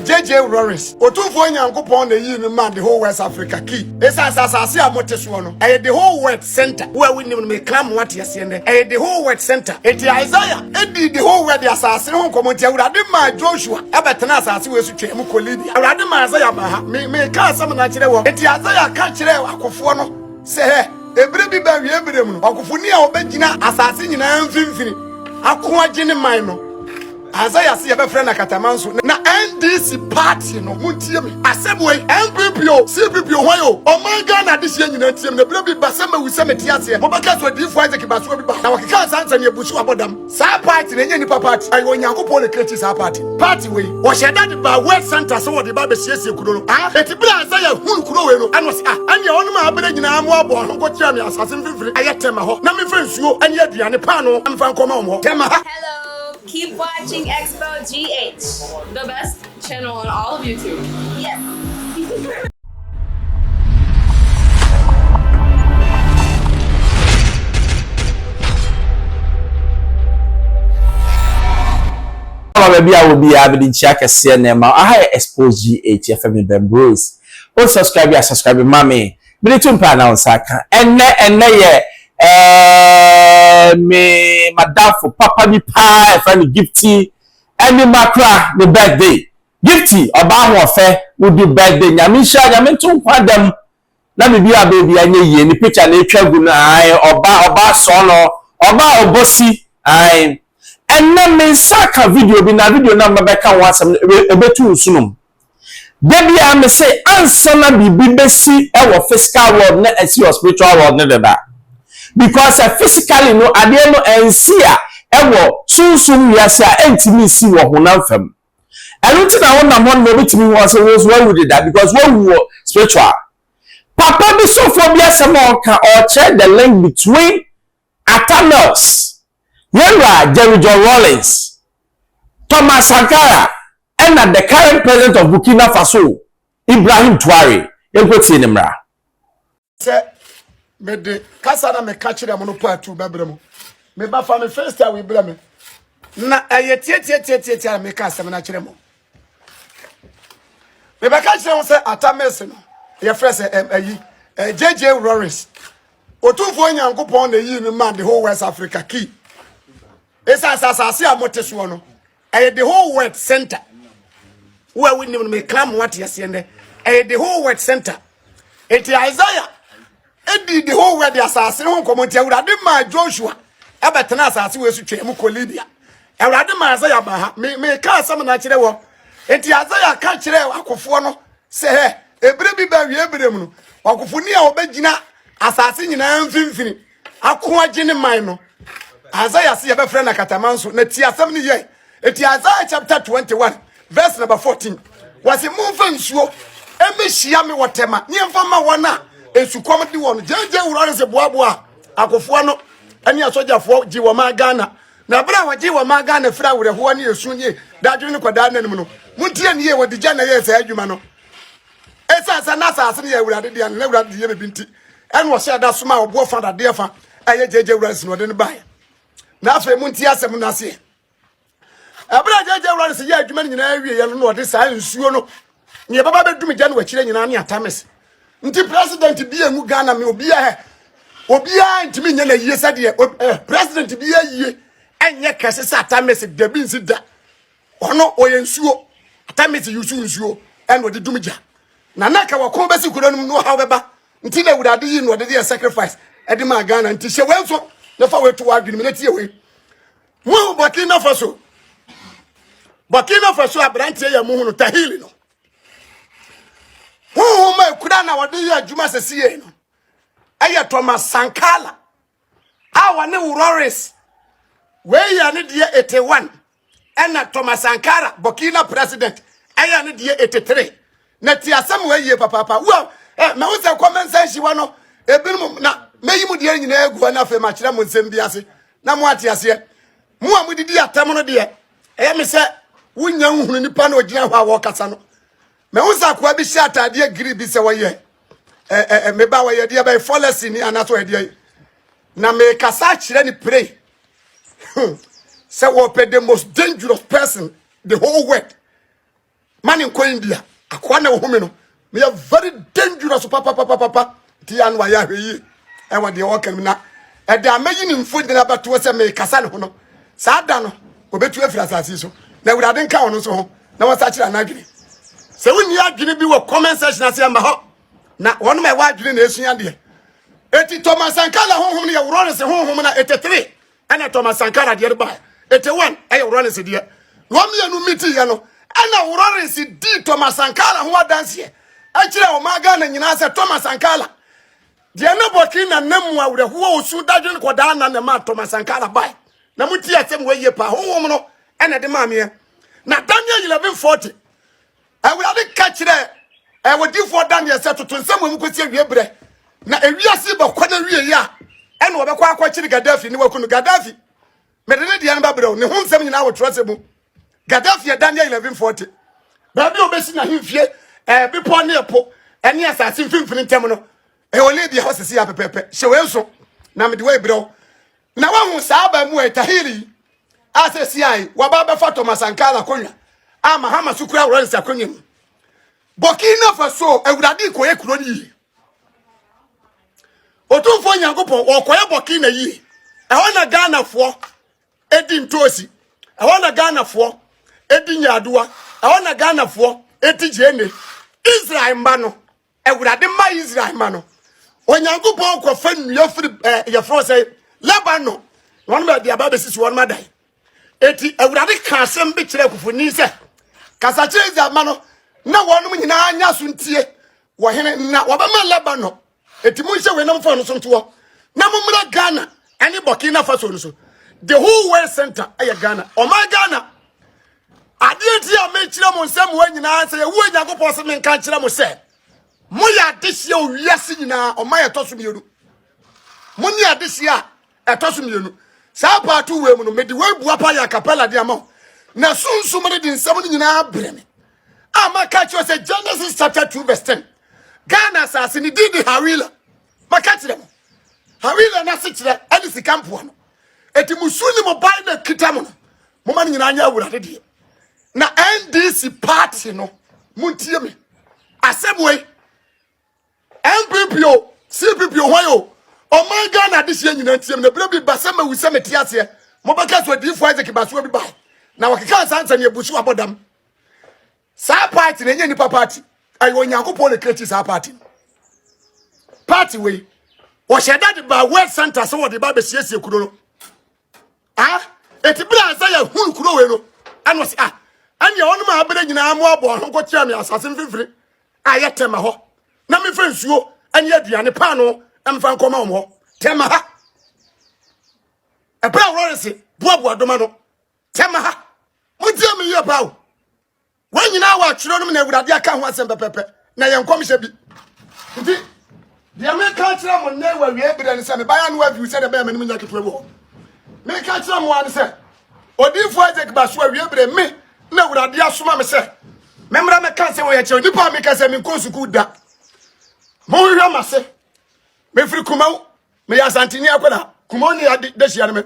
JJ Rawlings otufo nyankopon na yi no man the whole West Africa key esa asase amoteso no the whole world center where we need me clam what yesi ende the whole world center eti Isaiah edi the whole world asase ho komoti awurade ma Joshua abetena asase we su twem kolidi awurade ma Isaiah ba me ka asam na kire wo eti Isaiah ka kire akofo no se he ebre bi ba wie ebre mu akofo ni a obegina asase nyina mfimfini akoa gine man no Isaiah see a friend Katamanso na NDC party no muntie me asebwe MPPO CPPO hoyo o man Ghana this year nyina tiem na bra bi basema wi semeti ase mo baka so di Isaac baso bi ba na wakika sansa ne busu abodam sa party na nye nipa party ayo nyankopon le create sa party we wo sheda di ba world center so wo di ba be siesie kuro no eti bra Isaiah hun kuro we no ano se anya onu ma abere nyina mo abo no ko tia me asase mfimfiri ayetema ho na me fensuo anya aduane pa no amfa nkoma ho tema ha. Keep watching Xposed GH, the best channel on all of YouTube. Yes. Maybe I will be having in check a cinema. I Xposed GH FM Ben Bruce. Oh, subscribe, mommy. But it's un pan on Saka. And yeah. Me madam for papa me pie friend gifty and me makra the birthday gifty oba ho fe would do birthday nyamisha nyameto kwadam na me bia baby anye ye ni picture na etwagu na ai oba so no oba obosi ai and na me saka video bi na video na mabeka wansam ebetu usunum debi am say answer na bibi besi e wo physical world na esi spiritual world na beba. Because physically no ade no ensia ewo sunsun wiase a entimi si wo honam fam eluti na won na mon no bitimi wo say was why we did that because when we were spiritual papa bi so phobia some or check the link between Atanos Jerry Rawlings Thomas Sankara and the current president of Burkina Faso Ibrahim Traore yekweti nimra me de kasa na me catch them no part to bebrem me ba fa me first time we blame na tie me kasa me na kire mo me ba catch them say Atames no ye fresh JJ Rawlings otufo nyankopon na yi no man the whole West Africa key esa asase amoteso no the whole world center where we need me clam what yesi ende the whole world center eti Isaiah edi the whole world asase ho komoti awurade ma Joshua abetena asase we su twem kolibia awurade ma Isaiah ba ha me ka asam na kire wo enti Isaiah ka kire akofo no se he ebre bi ba wie ebre mu no akofo ni a obegina asase nyina mfimfini akoa gine man no Isaiah se ye be friend Katamanso na ti asam ni ye enti Isaiah chapter 21 verse number 14 was a move nsuo emehia me wotema nyemfa ma wona esukom di won jeje Rawlings se boaboa akofo no ani asojafo ji wo ma Ghana na bra wa ji wo ma Ghana fra wure ho ne esunye dadwe ne kwada nanim no muntie ne ye wodi gya na ye sa adwuma no esa na sa ne ye wurade dia na wurade ye bebinti en wo se da soma obo fa da de fa aye jeje Rawlings no de ne bae na afa muntie asem na se abra jeje Rawlings ye adwuma nyina awie ye no de sa nsuo no ne baba bedum gya na wakire nyina ne Atames nti president bi emu Ghana me obia ntimi nya na yie sade president bi yie enye kese sa Atames da bi nsi da ono oyensuo Atames yusu nsuo en odi dumja na naka wakon besi kuranum no ha beba nti na wurade yi no de sacrifice edi ma Ghana nti hye wenso na fa wetu adwini na tie we mu Burkina Faso abrante ya mu hunu tahili no ma kuda na wode ya adwuma sesiye no aya Thomas Sankara awa ne Rawlings we ya ne de 81 ena Thomas Sankara Burkina president aya ne de 83 na ti asem we ye papa wo me wo se comment section wa no ebinum na meyimu de nyina egu na fe ma kire mo nsem bi ase na mo ate ase mo amudidi atam no de me se wunya nhunu nipa na ogina ho a wo kasa no me unsa kwa bi shi atade giri bi se woye me ba woye de ba policy ni anaso de na me kasa kire ni pray say we the most dangerous person the whole world Mani ko India. Akwa na wo no. Me are very dangerous papa. Ti anu aya hwe. E wo de wo kan na. E da mayi ni mfodi na bato se me kasa ne ho no. Saa da no obetu afira asase so. Na Awurade nka wo no so ho. Na wasa kira na adwene. Se wonni adwene bi wo comment section ase amba ho. Na wonu me wa adwene na esua de. Eti Thomas Sankara honhom ne ye woro ne se honhom na 83. Ana Thomas Sankara de ba. 81 e woro ne se de. No me anu miti ye no. Ana woro ne se di Thomas Sankara ho adanse. A kire o maga na nyina se Thomas Sankara. De na Burkina namu awreho osu dadwene koda na na ma Thomas Sankara bai. Na muti asem we ye pa honhom no ena de ma me. Na Daniel 11:40 Awurade ka kire wodi for Daniel se toto nsem mu kwesi awie bre na ewiase ba kwa na wie ya ena obekwa akwakire Gaddafi ni wakunu Gaddafi medene de anba bre ne ho nsem nyina wo trose mu Gaddafi Daniel 11:40 baby obesi na himfie bipo ne epo ene asase mfimfini ntem no wole bi hosese ya pepepe hye enso na mede we bre na wahu saaba mu etahiri asesi ai wababa fa Thomas Sankara konwa Mahama sukura Rawlings akonyem Burkina Faso Awurade koye kuro ni otumfo Nyankopon okoye Burkina yi na Ghana fo edi ntosi na Ghana fo edi nyadoa na Ghana fo eti jene Israel mba no Awurade ma Israel mba no Onyankopon ko fa nnua firi ye fro say Lebanon won ba dia ba besisi won madai eti Awurade ka asem bi kire kufuni se kasa kire za ma no na wonum nyina anya so ntie wo hene na wabama Lebanon eti mu hye we nam fa no so nto na mumra Ghana ani Burkina Faso no so the whole world center aya Ghana o my Ghana ade ti a me kire mo nsem wo nyina se ye wo Nyankopon se me nka kire mo se mo ya dehye o wiase nyina o my etoso mienu mo ni adehye a etoso mienu sa paatu we mu no me di we bua pa ya capella de ama na sunsum de nsem nyina breme Amaka say Genesis chapter 2:10. Ghana says ni didi Hawila. Makati dem. Hawila na sichire edi sikampo no. Eti musuni mo bai na kitamo no. Mo mani nyina anya Awurade de. Na NDC party no. Muntie me. Asebwe. MPPO, CPPO hoyo. O my Ghana this year nyina ntiem na bra bi basema wusema tiase. Mo baka so di fo Isaac baso bi bai. Na wakika sansa ne ebusu abodam. Sa party na nye nipa party ayo Nyankopon le create sa party we wo sheda de ba world center so wo de ba be siesie kuro no eti bra sa ya hunu kuro we no ano se anya wonu ma abere nyina mo abo ho ko kira me asase mfimfiri ayetema ho na me fa nsuo anya aduane pa no emfa nkoma mo ho tema ha e bra wo se boaboa doma no tema ha mo tie me ye pa o when you know what you don't know, Awurade aka ho asem pepepe na ye nkom hye bi nti de me ka kira mo na wa wie bere ne se me baya no avi se de be me nya keto wo me ka kira mo an se odifo Isaac baso awie bere me na Awurade asoma me se memra me ka se wo ye che onipa me ka se me nko suku da mo hwe ma se me firi kumaw me ya santini akoda kumaw ni de hia me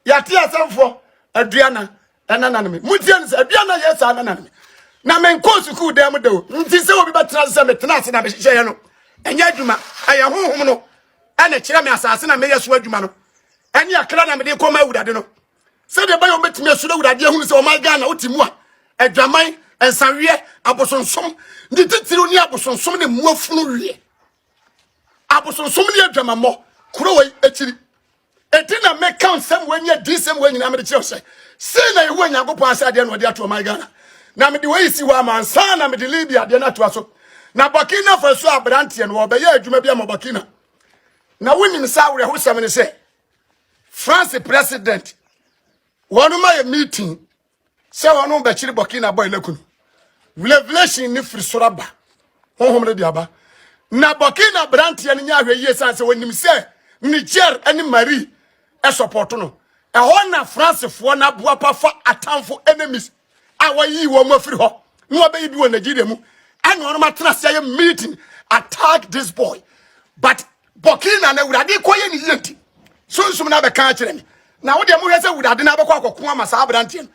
ya ti asemfo aduana enana me mutie ne se aduana ye sa anana me na men ko suku dem do nti se obi betra se metena se na be hye no enya adwuma aya honhom no ana kire me asase na me yeso adwuma no eni akra na me de koma Awurade no se de ba yo metime asu Awurade ehunu se o my Ghana otimu a adwaman ensanwe abosonsom ndi titiri ni abosonsom ne muafunu wie abosonsom ne adwamammo kuro we akiri eti na me count sem wanya disem wanyina me de kire se se na yehu Nyankopon asade no de ato my Ghana na me de we si wa mansa na me de Libya de na to aso na Burkina Faso abrante no obeya adwuma bia mo Burkina na wonim sa awre ho sem ne se France president wonu ma meeting se wonu be chiri Burkina boy lekunu revelation ni free soraba honhom le diaba na Burkina abrante ne nya ahwe yie san se wonim se Niger ani Mali e support no e ho na France fo na boa pa fa atamfo enemies awayi wo mafiri ho no obeyi bi wo Nigeria mu anu ono matena se meeting attack this boy but Burkina na Awurade koye ni yenti sunsum na be kan kire me na wo de mo hwese Awurade na be kwa akoko ama sa abrante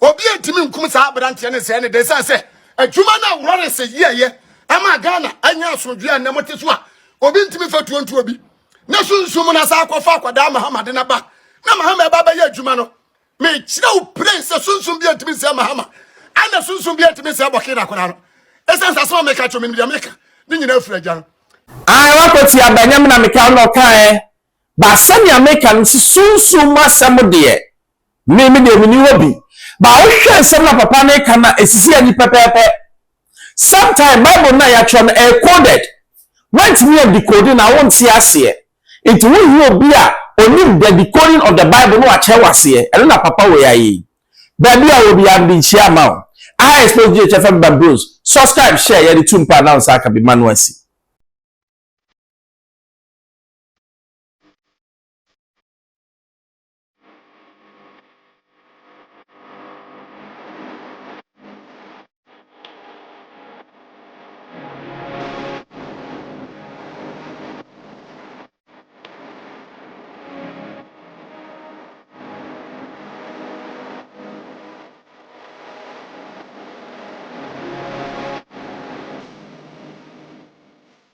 obi entimi nkum sa abrante ne se ne de san se adwuma na Rawlings ye ama Ghana anya asodwe na mote so a obi ntimi fatuo ntu obi na sunsum na sa akwafa akwada Mahama de na ba na Mahama ba ba ye adwuma no me kire wo prince sunsum bi ntimi se Mahama ana sunsum bi ntimi se bokira akwada no esensa so me ka chomi ni America ni nyina afuraja no ai wakoti abanyam na meka no kan ba sani America no sunsum asem de me de mini obi ba wo hwe nsem na papa na ka na esisi ani pepepe sometime Bible na ya tron coded went me of decoding na won see ase it will be a only the decoding of the Bible no ache wase elo na papa we ayi ba bia wo bia bi chia ma I expose GHFM Bros subscribe share ya the tumpa announce aka bi manuasi